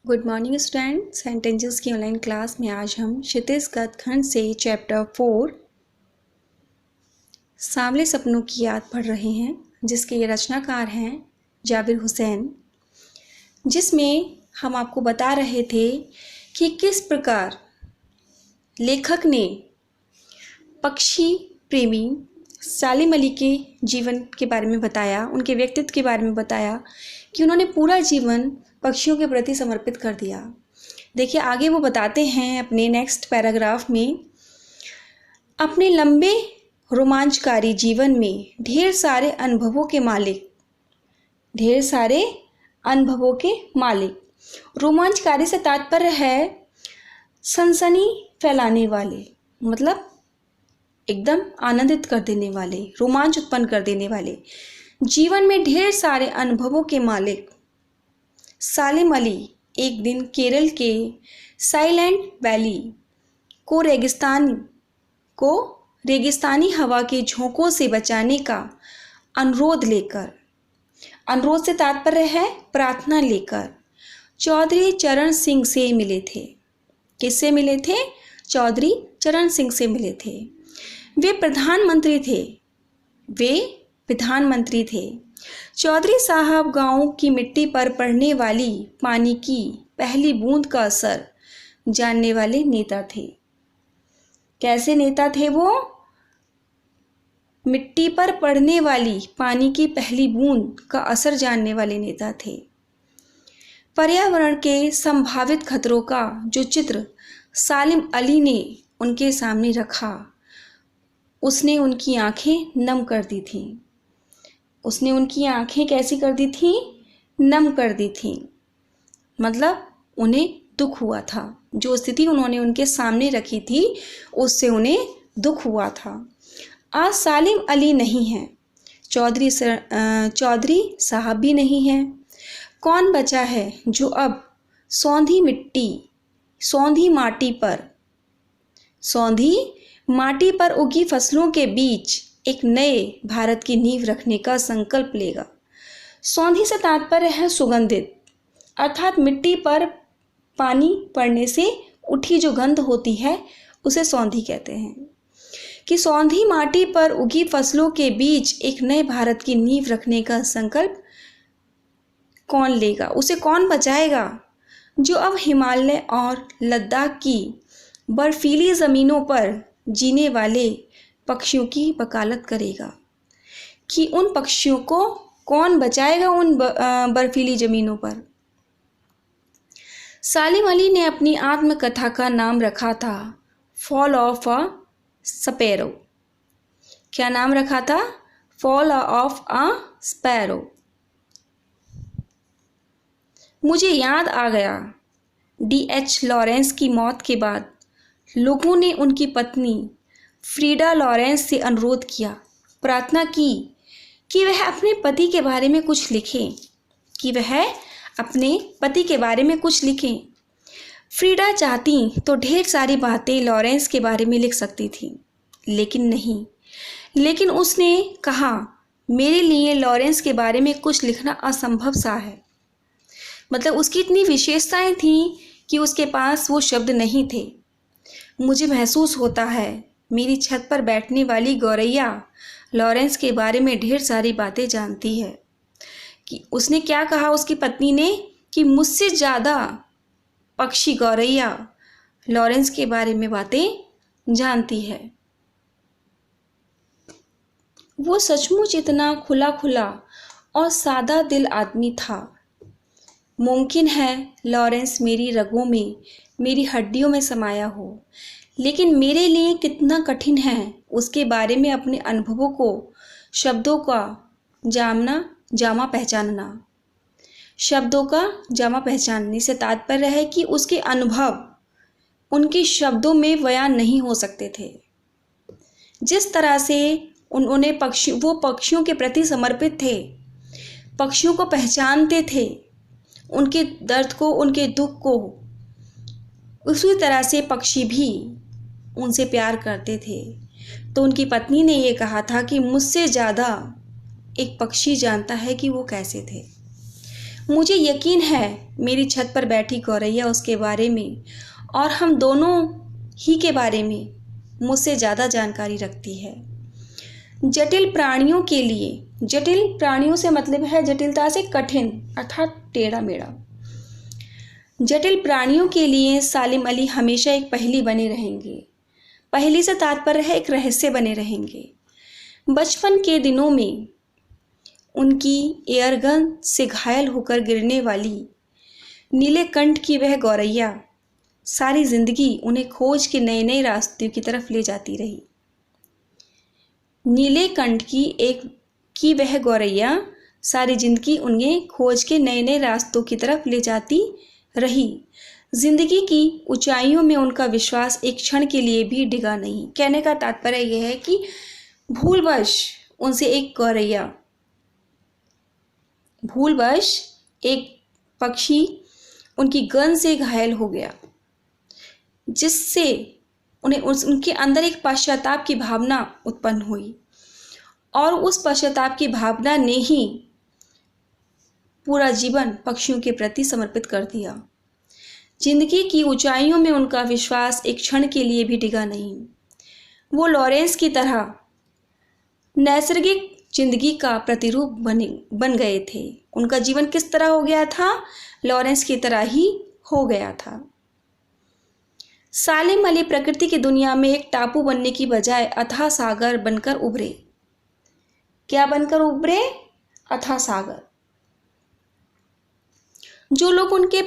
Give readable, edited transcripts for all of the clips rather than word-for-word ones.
Good morning student. Sentences की online class में आज हम क्षितिज गत खंड से चैप्टर 4 सांवले सपनों की याद पढ़ रहे हैं, जिसके ये रचनाकार हैं जाबिर हुसैन। जिसमें हम आपको बता रहे थे कि किस प्रकार लेखक ने पक्षी प्रेमी सालिम अली के जीवन के बारे में बताया, उनके व्यक्तित्व के बारे में बताया कि उन्होंने पूरा जीवन पक्षियों के प्रति समर्पित कर दिया। देखिए आगे वो बताते हैं अपने नेक्स्ट पैराग्राफ में, अपने लंबे रोमांचकारी जीवन में ढेर सारे अनुभवों के मालिक। रोमांचकारी से तात्पर्य है सनसनी फैलाने वाले, मतलब एकदम आनंदित कर देने वाले, रोमांच उत्पन्न कर देने वाले। जीवन में ढेर सारे अनुभवों के मालिक सालिम अली एक दिन केरल के साइलेंट वैली को रेगिस्तानी हवा के झोंकों से बचाने का अनुरोध से तात्पर्य है प्रार्थना लेकर चौधरी चरण सिंह से मिले थे। किससे मिले थे? चौधरी चरण सिंह से मिले थे। वे प्रधानमंत्री थे। चौधरी साहब गांव की मिट्टी पर पड़ने वाली पानी की पहली बूंद का असर जानने वाले नेता थे। कैसे नेता थे वो? मिट्टी पर पड़ने वाली पानी की पहली बूंद का असर जानने वाले नेता थे। पर्यावरण के संभावित खतरों का जो चित्र सालिम अली ने उनके सामने रखा, उसने उनकी आंखें नम कर दी थीं। उसने उनकी आंखें कैसी कर दी थीं? नम कर दी थीं। मतलब उन्हें दुख हुआ था। जो स्थिति उन्होंने उनके सामने रखी थी उससे उन्हें दुख हुआ था। आज सालिम अली नहीं हैं, चौधरी साहब भी नहीं हैं। कौन बचा है जो अब सौंधी माटी पर उगी फसलों के बीच एक नए भारत की नींव रखने का संकल्प लेगा। सौंधी से तात्पर्य है सुगंधित, अर्थात मिट्टी पर पानी पड़ने से उठी जो गंध होती है उसे सौंधी कहते हैं। कि सौंधी माटी पर उगी फसलों के बीच एक नए भारत की नींव रखने का संकल्प कौन लेगा? उसे कौन बचाएगा? जो अब हिमालय और लद्दाख की बर्फीली ज़मीनों पर जीने वाले पक्षियों की वकालत करेगा। कि उन पक्षियों को कौन बचाएगा उन बर्फीली ज़मीनों पर। सालिम अली ने अपनी आत्मकथा का नाम रखा था फॉल ऑफ अ स्पैरो। क्या नाम रखा था? Fall of a sparrow. मुझे याद आ गया, D.H. लॉरेंस की मौत के बाद लोगों ने उनकी पत्नी फ्रीडा लॉरेंस से अनुरोध किया, प्रार्थना की कि वह अपने पति के बारे में कुछ लिखें। फ्रीडा चाहती तो ढेर सारी बातें लॉरेंस के बारे में लिख सकती थी, लेकिन उसने कहा मेरे लिए लॉरेंस के बारे में कुछ लिखना असंभव सा है। मतलब उसकी इतनी विशेषताएं थीं कि उसके पास वो शब्द नहीं थे। मुझे महसूस होता है मेरी छत पर बैठने वाली गौरैया लॉरेंस के बारे में ढेर सारी बातें जानती है। कि उसने क्या कहा उसकी पत्नी ने कि मुझसे ज़्यादा पक्षी गौरैया लॉरेंस के बारे में बातें जानती है। वो सचमुच इतना खुला और सादा दिल आदमी था। मुमकिन है लॉरेंस मेरी रगों में, मेरी हड्डियों में समाया हो, लेकिन मेरे लिए कितना कठिन है उसके बारे में अपने अनुभवों को शब्दों का जामा पहचानने से तात्पर्य है कि उसके अनुभव उनके शब्दों में बयान नहीं हो सकते थे। जिस तरह से उन्होंने वो पक्षियों के प्रति समर्पित थे, पक्षियों को पहचानते थे, उनके दर्द को, उनके दुख को, उसी तरह से पक्षी भी उनसे प्यार करते थे। तो उनकी पत्नी ने ये कहा था कि मुझसे ज़्यादा एक पक्षी जानता है कि वो कैसे थे। मुझे यकीन है मेरी छत पर बैठी गौरैया उसके बारे में और हम दोनों ही के बारे में मुझसे ज़्यादा जानकारी रखती है। जटिल प्राणियों के लिए, जटिल प्राणियों से मतलब है जटिलता से कठिन अर्थात टेढ़ा मेढ़ा। जटिल प्राणियों के लिए सालिम अली हमेशा एक पहेली बने रहेंगे। पहेली से तात्पर्य है एक रहस्य बने रहेंगे। बचपन के दिनों में उनकी एयरगन से घायल होकर गिरने वाली नीलेकंठ की वह गौरैया सारी जिंदगी उन्हें खोज के नए नए रास्तों की तरफ ले जाती रही। नीलेकंठ की वह गौरैया सारी जिंदगी उन्हें खोज के नए नए रास्तों की तरफ ले जाती रही। जिंदगी की ऊंचाइयों में उनका विश्वास एक क्षण के लिए भी डिगा नहीं। कहने का तात्पर्य यह है कि भूलवश एक पक्षी उनकी गन से घायल हो गया, जिससे उनके अंदर एक पश्चाताप की भावना उत्पन्न हुई और उस पश्चाताप की भावना ने ही पूरा जीवन पक्षियों के प्रति समर्पित कर दिया। जिंदगी की ऊंचाइयों में उनका विश्वास एक क्षण के लिए भी डिगा नहीं। वो लॉरेंस की तरह नैसर्गिक जिंदगी का प्रतिरूप बन गए थे। उनका जीवन किस तरह हो गया था? लॉरेंस की तरह ही हो गया था। सालिम अली प्रकृति की दुनिया में एक टापू बनने की बजाय अथाह सागर बनकर उभरे। क्या बनकर उभरे? अथाह सागर। जो लोग उनके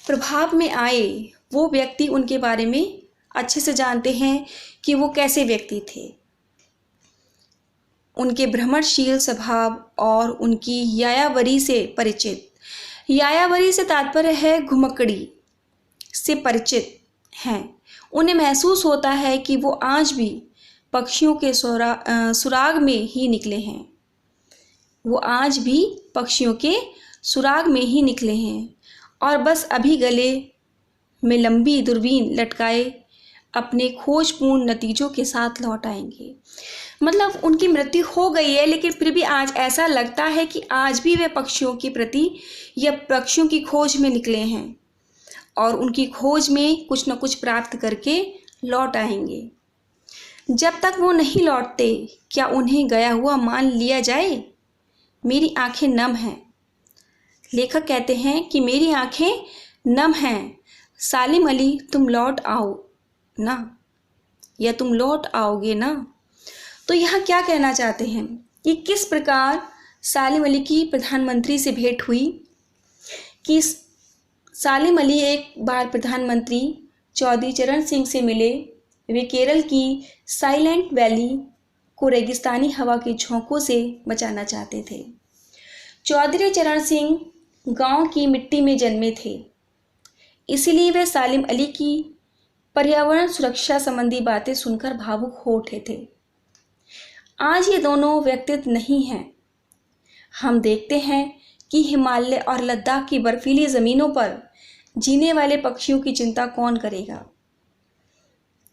प्रभाव में आए वो व्यक्ति उनके बारे में अच्छे से जानते हैं कि वो कैसे व्यक्ति थे। उनके भ्रमणशील स्वभाव और उनकी यायावरी से तात्पर्य है घुमक्कड़ी से परिचित हैं। उन्हें महसूस होता है कि वो आज भी पक्षियों के सुराग में ही निकले हैं और बस अभी गले में लंबी दूरबीन लटकाए अपने खोजपूर्ण नतीजों के साथ लौट आएंगे। मतलब उनकी मृत्यु हो गई है, लेकिन फिर भी आज ऐसा लगता है कि आज भी वे पक्षियों के प्रति या पक्षियों की खोज में निकले हैं और उनकी खोज में कुछ न कुछ प्राप्त करके लौट आएंगे। जब तक वो नहीं लौटते, क्या उन्हें गया हुआ मान लिया जाए? मेरी आंखें नम हैं। लेखक कहते हैं कि मेरी आंखें नम हैं। सालिम अली, तुम लौट आओ ना, या तुम लौट आओगे ना? तो यहाँ क्या कहना चाहते हैं कि किस प्रकार सालिम अली की प्रधानमंत्री से भेंट हुई कि सालिम अली एक बार प्रधानमंत्री चौधरी चरण सिंह से मिले। वे केरल की साइलेंट वैली को रेगिस्तानी हवा के झोंकों से बचाना चाहते थे। चौधरी चरण सिंह गांव की मिट्टी में जन्मे थे, इसीलिए वे सालिम अली की पर्यावरण सुरक्षा संबंधी बातें सुनकर भावुक हो उठे थे। आज ये दोनों व्यक्तित्व नहीं हैं। हम देखते हैं कि हिमालय और लद्दाख की बर्फीली ज़मीनों पर जीने वाले पक्षियों की चिंता कौन करेगा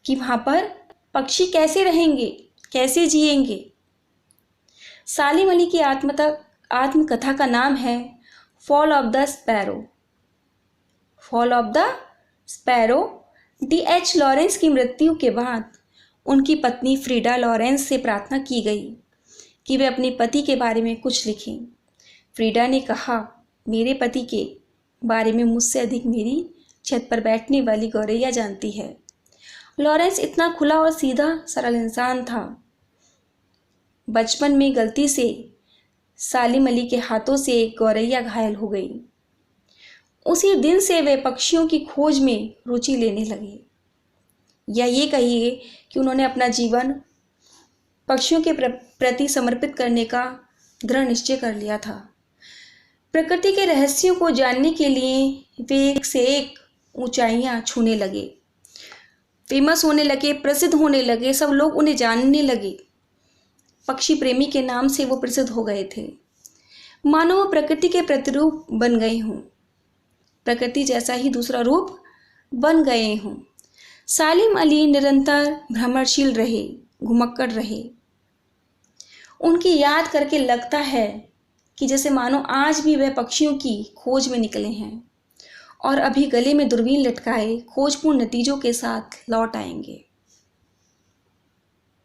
कि वहाँ पर पक्षी कैसे रहेंगे, कैसे जिएंगे। सालिम अली की आत्मकथा का नाम है fall of the sparrow. D.H. Lawrence की मृत्यु के बाद उनकी पत्नी फ्रीडा लॉरेंस से प्रार्थना की गई कि वे अपने पति के बारे में कुछ लिखें। फ्रीडा ने कहा, मेरे पति के बारे में मुझसे अधिक मेरी छत पर बैठने वाली गौरैया जानती है। लॉरेंस इतना खुला और सीधा सरल इंसान था। बचपन में गलती से सालिम अली के हाथों से एक गौरैया घायल हो गई। उसी दिन से वे पक्षियों की खोज में रुचि लेने लगे, या ये कहिए कि उन्होंने अपना जीवन पक्षियों के प्रति समर्पित करने का दृढ़ निश्चय कर लिया था। प्रकृति के रहस्यों को जानने के लिए वे एक से एक ऊंचाइयां छूने लगे, फेमस होने लगे, प्रसिद्ध होने लगे, सब लोग उन्हें जानने लगे। पक्षी प्रेमी के नाम से वो प्रसिद्ध हो गए थे। मानो वो प्रकृति के प्रतिरूप बन गए हों, प्रकृति जैसा ही दूसरा रूप बन गए हों। सालिम अली निरंतर भ्रमणशील रहे, घुमक्कड़ रहे। उनकी याद करके लगता है कि जैसे मानो आज भी वह पक्षियों की खोज में निकले हैं और अभी गले में दूरबीन लटकाए खोजपूर्ण नतीजों के साथ लौट आएंगे।